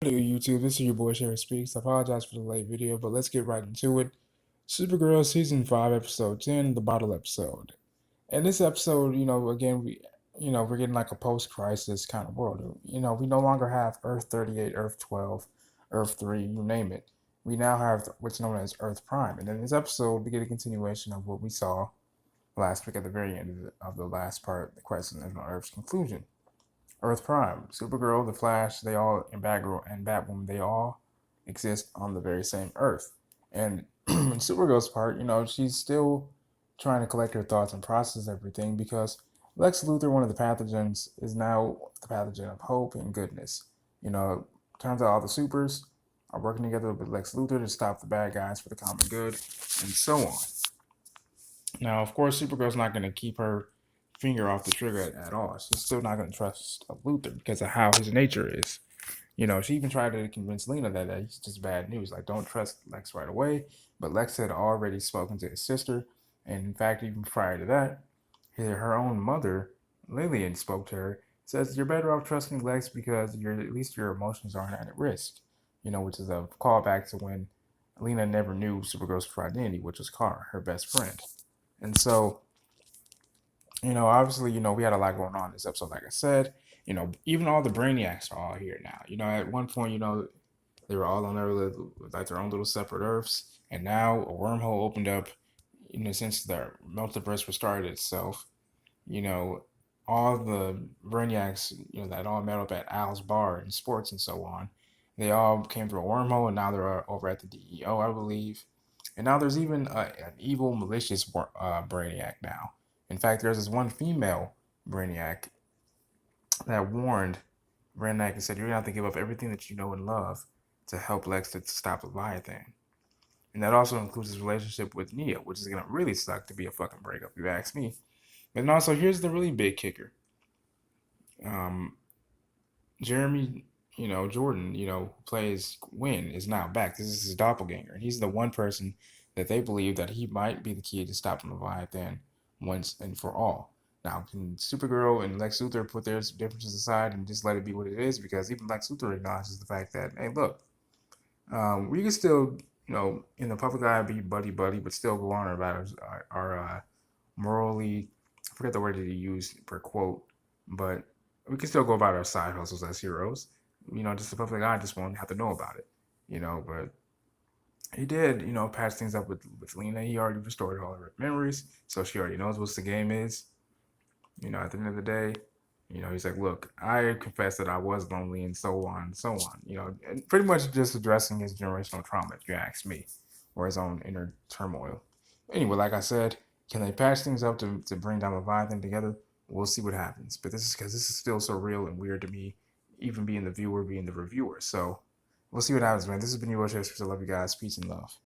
Hello YouTube, this is your boy Shafferspeeks. I apologize for the late video, but let's get right into it. Supergirl Season 5, Episode 10, the bottle episode. And this episode, again, we're getting like a post-crisis kind of world. We no longer have Earth 38, Earth 12, Earth 3, you name it. We now have what's known as Earth Prime. And in this episode, we get a continuation of what we saw last week at the very end of the last part, the crisis on Earth's conclusion. Earth Prime, Supergirl, The Flash, they all, and Batgirl and Batwoman, they all exist on the very same Earth. And in Supergirl's part, she's still trying to collect her thoughts and process everything because Lex Luthor, one of the pathogens, is now the pathogen of hope and goodness. Turns out all the supers are working together with Lex Luthor to stop the bad guys for the common good, and so on. Now, of course, Supergirl's not going to keep her finger off the trigger at all. She's still not going to trust Luthor because of how his nature is. She even tried to convince Lena that he's just bad news. Like, don't trust Lex right away. But Lex had already spoken to his sister. And in fact, even prior to that, her own mother, Lillian, spoke to her. Says, you're better off trusting Lex because at least your emotions aren't at risk. Which is a callback to when Lena never knew Supergirl's true identity, which was Kara, her best friend. And so, obviously, we had a lot going on in this episode, like I said. Even all the Brainiacs are all here now. At one point, they were all on their own little separate Earths. And now a wormhole opened up, since the multiverse restarted itself. All the Brainiacs, that all met up at Al's bar and sports and so on. They all came through a wormhole, and now they're over at the DEO, I believe. And now there's even an evil, malicious Brainiac now. In fact, there's this one female Brainiac that warned Brainiac and said, you're going to have to give up everything that you know and love to help Lex to stop Leviathan. And that also includes his relationship with Nia, which is going to really suck to be a fucking breakup, if you ask me. And also, here's the really big kicker. Jeremy, Jordan, who plays Win, is now back. This is his doppelganger. He's the one person that they believe that he might be the key to stopping Leviathan once and for all. Now, can Supergirl and Lex Luthor put their differences aside and just let it be what it is? Because even Lex Luthor acknowledges the fact that, hey, look, we can still, in the public eye, be buddy-buddy, but still go on about our morally, I forget the word that he used per quote, but we can still go about our side hustles as heroes. Just the public eye just won't have to know about it, but he did, patch things up with Lena. He already restored all of her memories, so she already knows what the game is. At the end of the day, he's like, look, I confess that I was lonely and so on and so on. And pretty much just addressing his generational trauma, if you ask me, or his own inner turmoil. Anyway, like I said, can they patch things up to bring down Leviathan together? We'll see what happens. But this is because this is still so real and weird to me, even being the viewer, being the reviewer. So we'll see what happens, man. This has been your Watch. I love you guys. Peace and love.